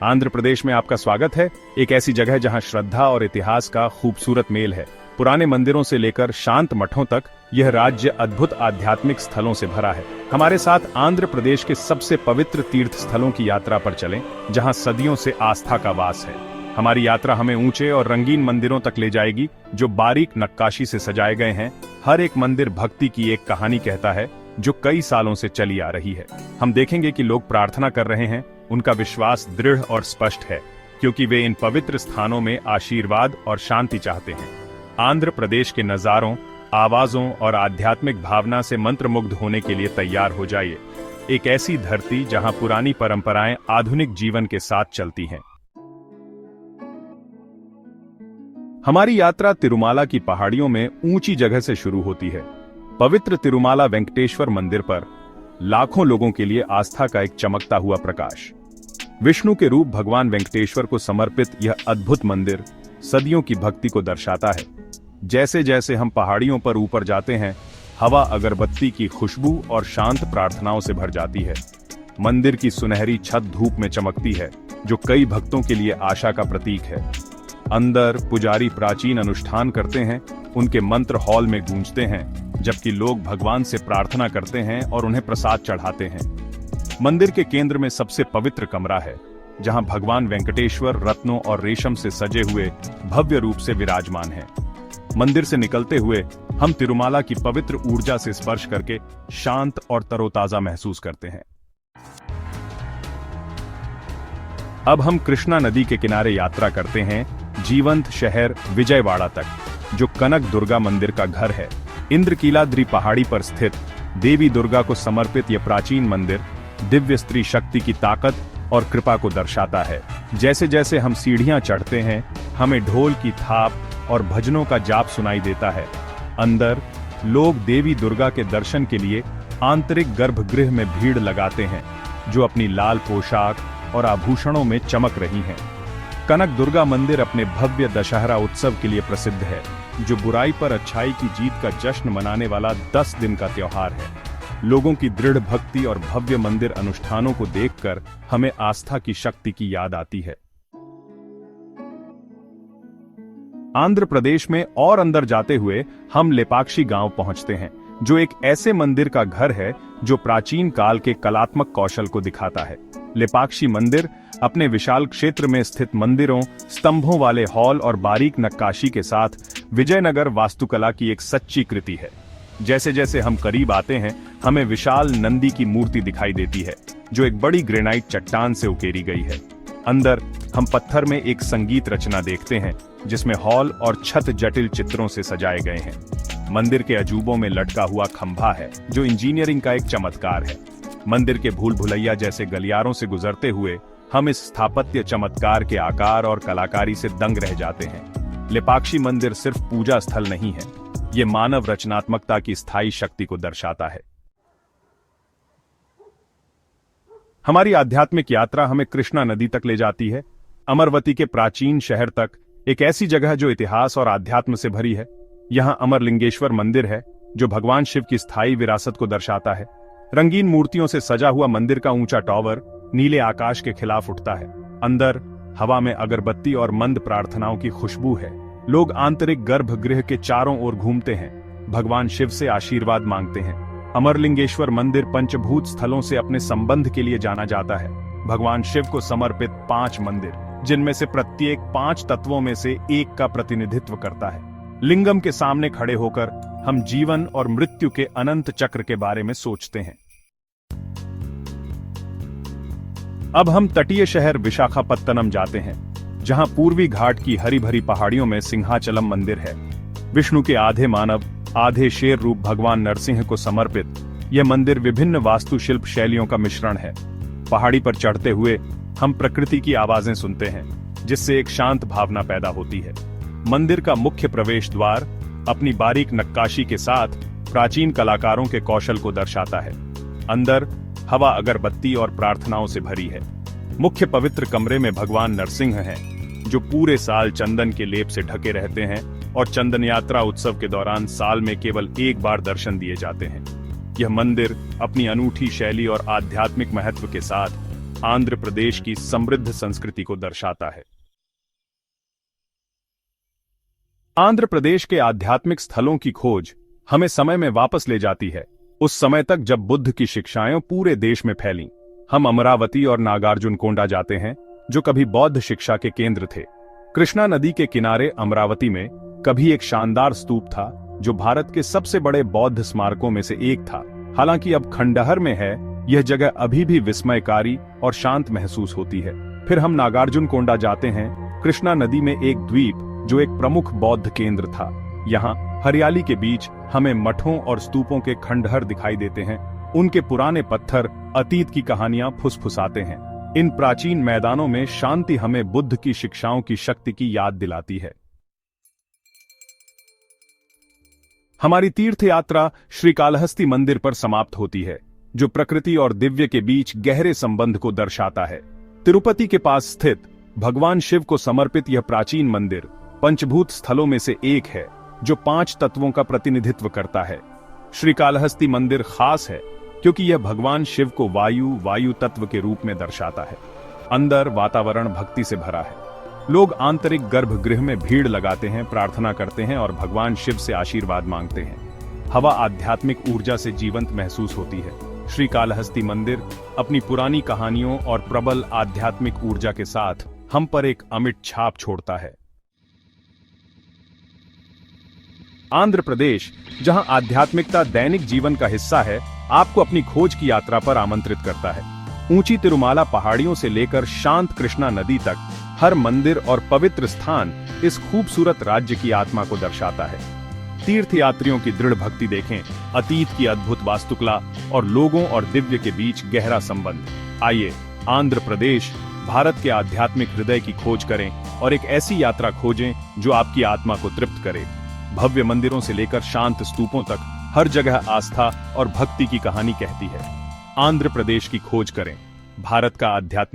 आंध्र प्रदेश में आपका स्वागत है। एक ऐसी जगह जहां श्रद्धा और इतिहास का खूबसूरत मेल है। पुराने मंदिरों से लेकर शांत मठों तक यह राज्य अद्भुत आध्यात्मिक स्थलों से भरा है। हमारे साथ आंध्र प्रदेश के सबसे पवित्र तीर्थ स्थलों की यात्रा पर चलें, जहां सदियों से आस्था का वास है। हमारी यात्रा हमें ऊंचे और रंगीन मंदिरों तक ले जाएगी, जो बारीक नक्काशी से सजाए गए हैं। हर एक मंदिर भक्ति की एक कहानी कहता है, जो कई सालों से चली आ रही है। हम देखेंगे कि लोग प्रार्थना कर रहे हैं, उनका विश्वास दृढ़ और स्पष्ट है, क्योंकि वे इन पवित्र स्थानों में आशीर्वाद और शांति चाहते हैं। आंध्र प्रदेश के नजारों, आवाजों और आध्यात्मिक भावना से मंत्रमुग्ध होने के लिए तैयार हो जाइए। एक ऐसी धरती जहां पुरानी परंपराएं आधुनिक जीवन के साथ चलती हैं। हमारी यात्रा तिरुमाला की पहाड़ियों में ऊंची जगह से शुरू होती है। पवित्र तिरुमाला वेंकटेश्वर मंदिर पर लाखों लोगों के लिए आस्था का एक चमकता हुआ प्रकाश। विष्णु के रूप भगवान वेंकटेश्वर को समर्पित यह अद्भुत मंदिर सदियों की भक्ति को दर्शाता है। जैसे जैसे हम पहाड़ियों पर ऊपर जाते हैं, हवा अगरबत्ती की खुशबू और शांत प्रार्थनाओं से भर जाती है। मंदिर की सुनहरी छत धूप में चमकती है, जो कई भक्तों के लिए आशा का प्रतीक है। अंदर पुजारी प्राचीन अनुष्ठान करते हैं, उनके मंत्र हॉल में गूंजते हैं, जबकि लोग भगवान से प्रार्थना करते हैं और उन्हें प्रसाद चढ़ाते हैं। मंदिर के केंद्र में सबसे पवित्र कमरा है, जहां भगवान वेंकटेश्वर रत्नों और रेशम से सजे हुए भव्य रूप से विराजमान हैं। मंदिर से निकलते हुए हम तिरुमाला की पवित्र ऊर्जा से स्पर्श करके शांत और तरोताजा महसूस करते हैं। अब हम कृष्णा नदी के किनारे यात्रा करते हैं, जीवंत शहर विजयवाड़ा तक, जो कनक दुर्गा मंदिर का घर है। इंद्रकीलाद्रि पहाड़ी पर स्थित देवी दुर्गा को समर्पित यह प्राचीन मंदिर दिव्य स्त्री शक्ति की ताकत और कृपा को दर्शाता है। जैसे जैसे हम सीढ़ियां चढ़ते हैं, हमें ढोल की थाप और भजनों का जाप सुनाई देता है। अंदर लोग देवी दुर्गा के दर्शन के लिए आंतरिक गर्भगृह में भीड़ लगाते हैं, जो अपनी लाल पोशाक और आभूषणों में चमक रही हैं। कनक दुर्गा मंदिर अपने भव्य दशहरा उत्सव के लिए प्रसिद्ध है, जो बुराई पर अच्छाई की जीत का जश्न मनाने वाला 10 दिन का त्योहार है। लोगों की दृढ़ भक्ति और भव्य मंदिर अनुष्ठानों को देखकर हमें आस्था की शक्ति की याद आती है। आंध्र प्रदेश में और अंदर जाते हुए हम लेपाक्षी गांव पहुंचते हैं, जो एक ऐसे मंदिर का घर है जो प्राचीन काल के कलात्मक कौशल को दिखाता है। लेपाक्षी मंदिर अपने विशाल क्षेत्र में स्थित मंदिरों, स्तंभों वाले हॉल और बारीक नक्काशी के साथ विजयनगर वास्तुकला की एक सच्ची कृति है। जैसे जैसे हम करीब आते हैं, हमें विशाल नंदी की मूर्ति दिखाई देती है, जो एक बड़ी ग्रेनाइट चट्टान से उकेरी गई है। अंदर हम पत्थर में एक संगीत रचना देखते हैं, जिसमें हॉल और छत जटिल चित्रों से सजाए गए हैं। मंदिर के अजूबों में लटका हुआ खंभा है, जो इंजीनियरिंग का एक चमत्कार है। मंदिर के भूल भुलैया जैसे गलियारों से गुजरते हुए हम इस स्थापत्य चमत्कार के आकार और कलाकारी से दंग रह जाते हैं। लेपाक्षी मंदिर सिर्फ पूजा स्थल नहीं है, ये मानव रचनात्मकता की स्थायी शक्ति को दर्शाता है। हमारी आध्यात्मिक यात्रा हमें कृष्णा नदी तक ले जाती है, अमरवती के प्राचीन शहर तक, एक ऐसी जगह जो इतिहास और आध्यात्म से भरी है। यहां अमरलिंगेश्वर मंदिर है, जो भगवान शिव की स्थायी विरासत को दर्शाता है। रंगीन मूर्तियों से सजा हुआ मंदिर का ऊंचा टॉवर नीले आकाश के खिलाफ उठता है। अंदर हवा में अगरबत्ती और मंद प्रार्थनाओं की खुशबू है। लोग आंतरिक गर्भगृह के चारों ओर घूमते हैं, भगवान शिव से आशीर्वाद मांगते हैं। अमरलिंगेश्वर मंदिर पंचभूत स्थलों से अपने संबंध के लिए जाना जाता है। भगवान शिव को समर्पित 5 मंदिर, जिनमें से प्रत्येक 5 तत्वों में से एक का प्रतिनिधित्व करता है। लिंगम के सामने खड़े होकर हम जीवन और मृत्यु के अनंत चक्र के बारे में सोचते हैं। अब हम तटीय शहर विशाखापत्तनम जाते हैं, जहां पूर्वी घाट की हरी भरी पहाड़ियों में सिंहाचलम मंदिर है। विष्णु के आधे मानव आधे शेर रूप भगवान नरसिंह को समर्पित यह मंदिर विभिन्न वास्तुशिल्प शैलियों का मिश्रण है। पहाड़ी पर चढ़ते हुए हम प्रकृति की आवाजें सुनते हैं, जिससे एक शांत भावना पैदा होती है। मंदिर का मुख्य प्रवेश द्वार अपनी बारीक नक्काशी के साथ प्राचीन कलाकारों के कौशल को दर्शाता है। अंदर हवा अगरबत्ती और प्रार्थनाओं से भरी है। मुख्य पवित्र कमरे में भगवान नरसिंह हैं, जो पूरे साल चंदन के लेप से ढके रहते हैं और चंदन यात्रा उत्सव के दौरान साल में केवल एक बार दर्शन दिए जाते हैं। यह मंदिर अपनी अनूठी शैली और आध्यात्मिक महत्व के साथ आंध्र प्रदेश की समृद्ध संस्कृति को दर्शाता है। आंध्र प्रदेश के आध्यात्मिक स्थलों की खोज हमें समय में वापस ले जाती है, उस समय तक जब बुद्ध की शिक्षाएं पूरे देश में फैलीं। हम अमरावती और नागार्जुनकोंडा जाते हैं, जो कभी बौद्ध शिक्षा के केंद्र थे। कृष्णा नदी के किनारे अमरावती में कभी एक शानदार स्तूप था, जो भारत के सबसे बड़े बौद्ध स्मारकों में से एक था। हालांकि अब खंडहर में है, यह जगह अभी भी विस्मयकारी और शांत महसूस होती है। फिर हम नागार्जुनकोंडा जाते हैं, कृष्णा नदी में एक द्वीप जो एक प्रमुख बौद्ध केंद्र था। यहाँ हरियाली के बीच हमें मठों और स्तूपों के खंडहर दिखाई देते हैं। उनके पुराने पत्थर अतीत की कहानियां फुसफुसाते हैं। इन प्राचीन मैदानों में शांति हमें बुद्ध की शिक्षाओं की शक्ति की याद दिलाती है। हमारी तीर्थ यात्रा श्रीकालहस्ती मंदिर पर समाप्त होती है, जो प्रकृति और दिव्य के बीच गहरे संबंध को दर्शाता है। तिरुपति के पास स्थित भगवान शिव को समर्पित यह प्राचीन मंदिर पंचभूत स्थलों में से एक है, जो 5 तत्वों का प्रतिनिधित्व करता है। श्रीकालहस्ती मंदिर खास है क्योंकि यह भगवान शिव को वायु तत्व के रूप में दर्शाता है। अंदर वातावरण भक्ति से भरा है। लोग आंतरिक गर्भगृह में भीड़ लगाते हैं, प्रार्थना करते हैं और भगवान शिव से आशीर्वाद मांगते हैं। हवा आध्यात्मिक ऊर्जा से जीवंत महसूस होती है। श्रीकालहस्ती मंदिर अपनी पुरानी कहानियों और प्रबल आध्यात्मिक ऊर्जा के साथ हम पर एक अमिट छाप छोड़ता है। आंध्र प्रदेश, जहां आध्यात्मिकता दैनिक जीवन का हिस्सा है, आपको अपनी खोज की यात्रा पर आमंत्रित करता है। ऊंची तिरुमाला पहाड़ियों से लेकर शांत कृष्णा नदी तक, हर मंदिर और पवित्र स्थान इस खूबसूरत राज्य की आत्मा को दर्शाता है। तीर्थयात्रियों की दृढ़ भक्ति देखें, अतीत की अद्भुत वास्तुकला और लोगों और दिव्य के बीच गहरा संबंध। आइए आंध्र प्रदेश, भारत के आध्यात्मिक हृदय की खोज करें और एक ऐसी यात्रा खोजें जो आपकी आत्मा को तृप्त करे। भव्य मंदिरों से लेकर शांत स्तूपों तक, हर जगह आस्था और भक्ति की कहानी कहती है। आंध्र प्रदेश की खोज करें, भारत का आध्यात्मिक